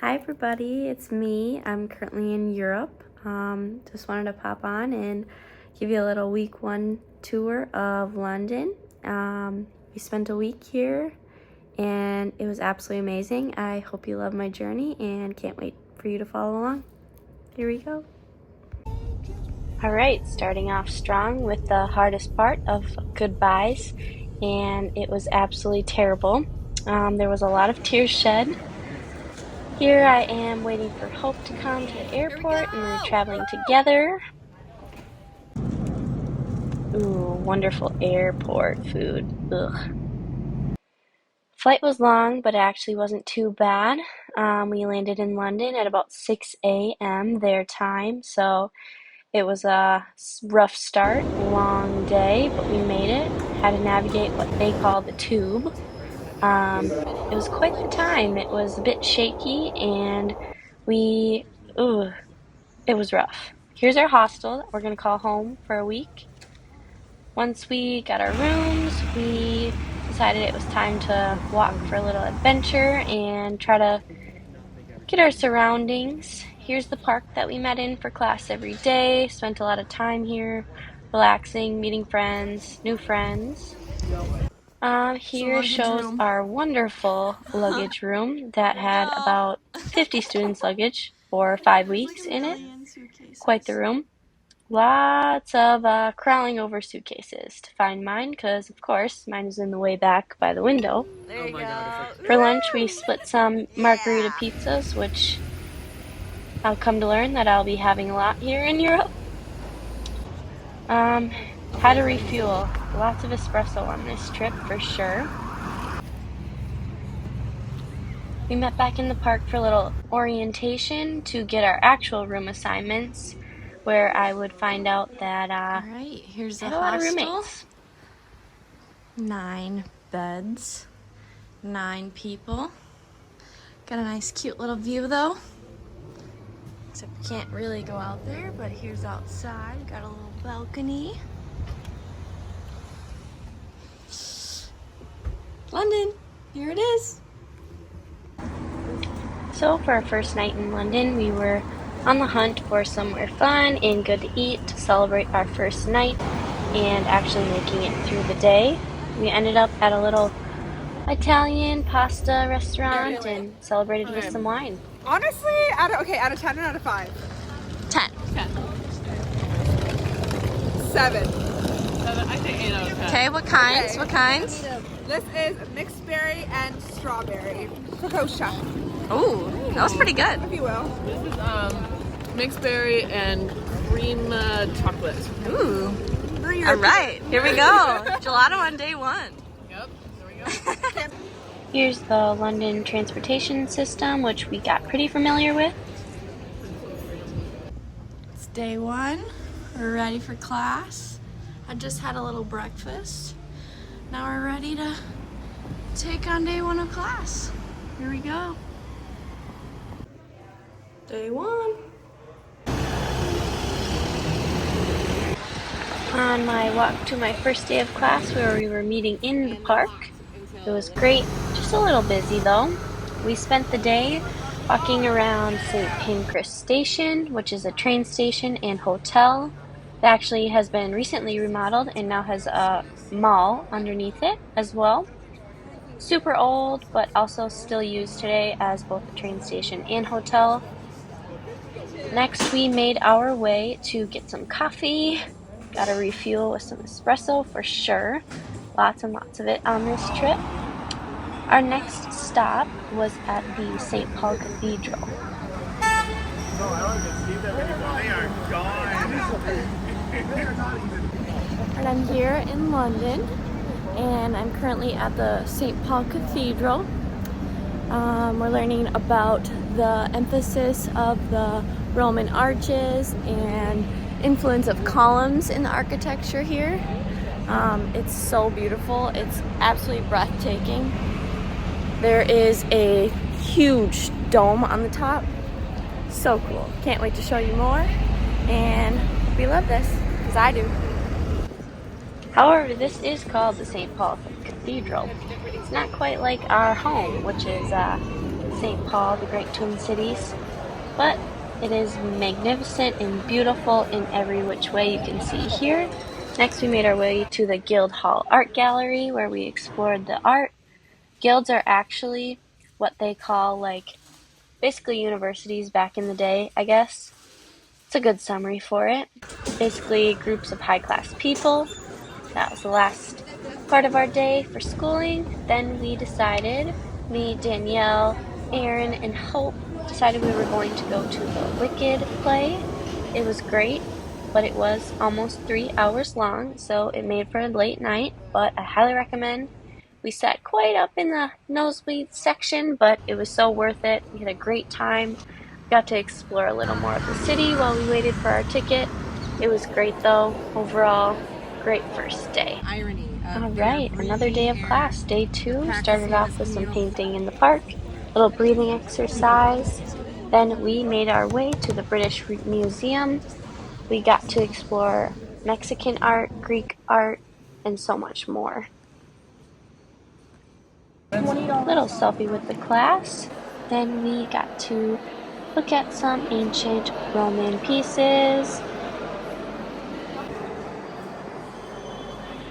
Hi everybody, it's me. I'm currently in Europe. Just wanted to pop on and give you a little week one tour of London. We spent a week here and it was absolutely amazing. I hope you love my journey and can't wait for you to follow along. Here we go. Alright, starting off strong with the hardest part of goodbyes, and it was absolutely terrible. There was a lot of tears shed. Here I am waiting for Hope to come to the airport, and we're traveling together. Ooh, wonderful airport food. Ugh. Flight was long, but it actually wasn't too bad. We landed in London at about 6 a.m. their time, so it was a rough start, long day, but we made it. Had to navigate what they call the tube. It was quite the time. It was a bit shaky, and it was rough. Here's our hostel that we're going to call home for a week. Once we got our rooms, we decided it was time to walk for a little adventure and try to get our surroundings. Here's the park that we met in for class every day. Spent a lot of time here, relaxing, meeting friends, new friends. Here shows our wonderful luggage room that had about 50 students' luggage for 5 weeks in it. Quite the room. Lots of crawling over suitcases to find mine, because of course mine is in the way back by the window. There you go. For lunch we split some margarita pizzas, which I'll come to learn that I'll be having a lot here in Europe. Had to refuel. Lots of espresso on this trip for sure. We met back in the park for a little orientation to get our actual room assignments, where I would find out that Alright, here's the I had a lot of hostel. roommates. 9 beds, 9 people. Got a nice cute little view though. Except you can't really go out there, but here's outside. Got a little balcony. London, here it is. So for our first night in London, we were on the hunt for somewhere fun and good to eat to celebrate our first night and actually making it through the day. We ended up at a little Italian pasta restaurant and celebrated with some wine. Honestly, out of 10 or out of 5? 10. 7. I think 8 out of 10. Okay, what kinds? Okay. What kinds? This is mixed berry and strawberry. Precoscia, Ooh, that was pretty good. if you will. This is mixed berry and cream chocolate. Ooh. Bring All your right, here we go. Gelato on day 1. Yep, there we go. Here's the London transportation system, which we got pretty familiar with. It's day 1. We're ready for class. I just had a little breakfast. Now we're ready to take on day 1 of class. Here we go. Day 1. On my walk to my first day of class, where we were meeting in the park, it was great, just a little busy though. We spent the day walking around St. Pancras Station, which is a train station and hotel that actually has been recently remodeled and now has a mall underneath it as well. Super old, but also still used today as both a train station and hotel. Next, we made our way to get some coffee. Got to refuel with some espresso for sure. Lots and lots of it on this trip. Our next stop was at the St. Paul Cathedral. And I'm here in London, and I'm currently at the St. Paul Cathedral. We're learning about the emphasis of the Roman arches and influence of columns in the architecture here. It's so beautiful. It's absolutely breathtaking. There is a huge dome on the top. So cool. Can't wait to show you more. And we love this, because I do. However, this is called the St. Paul Cathedral. It's not quite like our home, which is St. Paul, the Great Twin Cities, but it is magnificent and beautiful in every which way you can see here. Next, we made our way to the Guildhall Art Gallery, where we explored the art. Guilds are actually what they call, like, basically universities back in the day, I guess. It's a good summary for it. Basically, groups of high-class people. That was the last part of our day for schooling. Then we decided, me, Danielle, Aaron, and Hope decided we were going to go to the Wicked play. It was great, but it was almost 3 hours long, so it made for a late night, but I highly recommend. We sat quite up in the nosebleed section, but it was so worth it. We had a great time. Got to explore a little more of the city while we waited for our ticket. It was great though. Overall, great first day. Alright, another day of class. Day 2 started off with some painting in the park, a little breathing exercise. Then we made our way to the British Museum. We got to explore Mexican art, Greek art, and so much more. Little selfie with the class. Then we got to look at some ancient Roman pieces.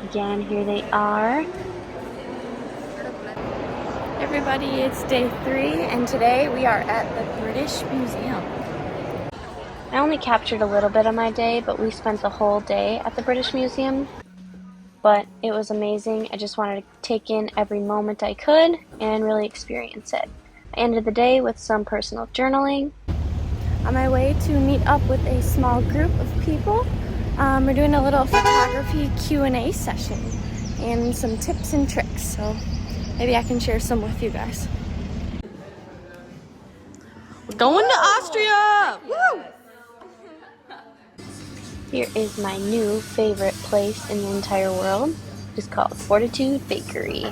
Again, here they are. Everybody, it's day 3 and today we are at the British Museum. I only captured a little bit of my day, but we spent the whole day at the British Museum. But it was amazing. I just wanted to take in every moment I could and really experience it. I ended the day with some personal journaling. On my way to meet up with a small group of people, we're doing a little photography Q&A session and some tips and tricks, so maybe I can share some with you guys. We're going to Austria! Woo! Here is my new favorite place in the entire world. It's called Fortitude Bakery.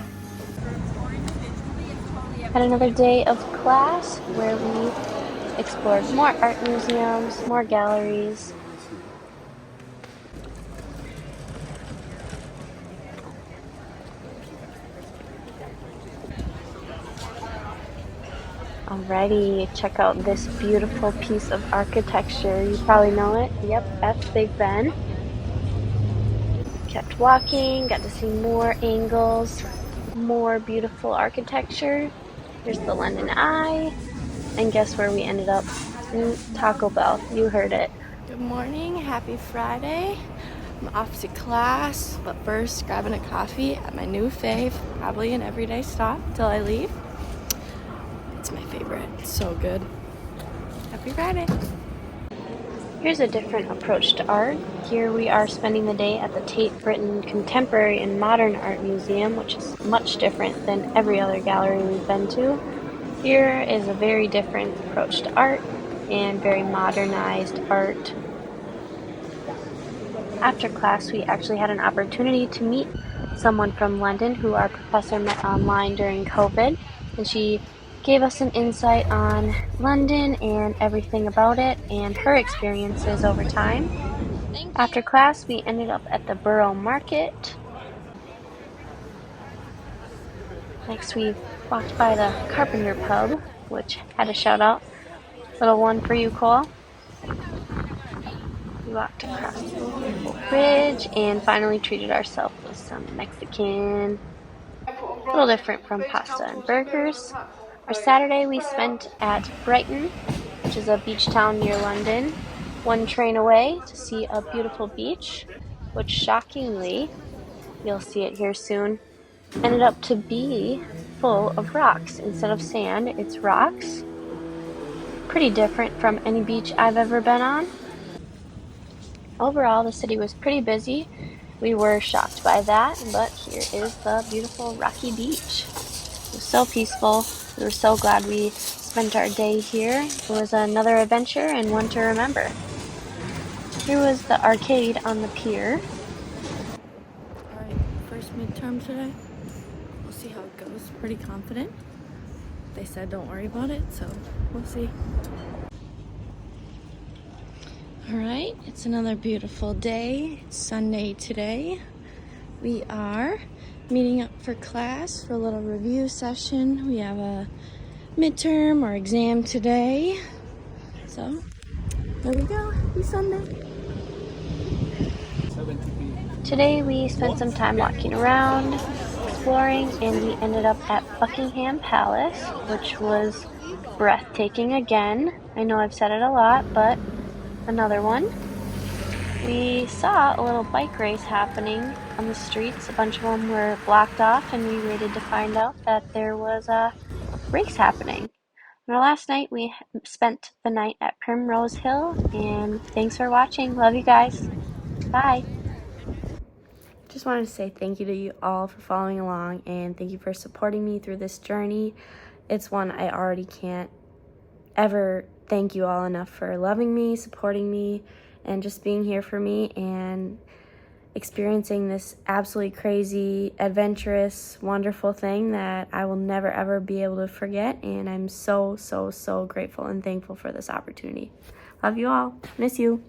Had another day of class where we explored more art museums, more galleries. Alrighty, check out this beautiful piece of architecture. You probably know it. Yep, that's Big Ben. Kept walking, got to see more angles, more beautiful architecture. Here's the London Eye. And guess where we ended up? Taco Bell. You heard it. Good morning, happy Friday. I'm off to class, but first grabbing a coffee at my new fave, probably an everyday stop till I leave. It's my favorite. It's so good. Happy Friday. Here's a different approach to art. Here we are spending the day at the Tate Britain Contemporary and Modern Art Museum, which is much different than every other gallery we've been to. Here is a very different approach to art and very modernized art. After class, we actually had an opportunity to meet someone from London who our professor met online during COVID, and she gave us an insight on London and everything about it and her experiences over time. After class, we ended up at the Borough Market. Next, we walked by the Carpenter Pub, which had a shout out. Little one for you, Cole. We walked across the beautiful bridge and finally treated ourselves with some Mexican, a little different from pasta and burgers. Our Saturday we spent at Brighton, which is a beach town near London, one train away to see a beautiful beach, which shockingly, you'll see it here soon, ended up to be full of rocks. Instead of sand, it's rocks. Pretty different from any beach I've ever been on. Overall, the city was pretty busy. We were shocked by that, but here is the beautiful rocky beach. It was so peaceful. We were so glad we spent our day here. It was another adventure and one to remember. Here was the arcade on the pier. Alright, first midterm today. We'll see how it goes. Pretty confident. They said don't worry about it, so we'll see. Alright, it's another beautiful day. It's Sunday today. We are meeting up for class for a little review session. We have a midterm or exam today. So, there we go. Happy Sunday. Today we spent some time walking around, exploring, and we ended up at Buckingham Palace, which was breathtaking again. I know I've said it a lot, but another one. We saw a little bike race happening on the streets. A bunch of them were blocked off, and we waited to find out that there was a race happening. On our last night, we spent the night at Primrose Hill, and thanks for watching. Love you guys. Bye. Just wanted to say thank you to you all for following along, and thank you for supporting me through this journey. It's one I already can't ever thank you all enough for loving me, supporting me, and just being here for me and experiencing this absolutely crazy, adventurous, wonderful thing that I will never ever be able to forget. And I'm so, so, so grateful and thankful for this opportunity. Love you all. Miss you.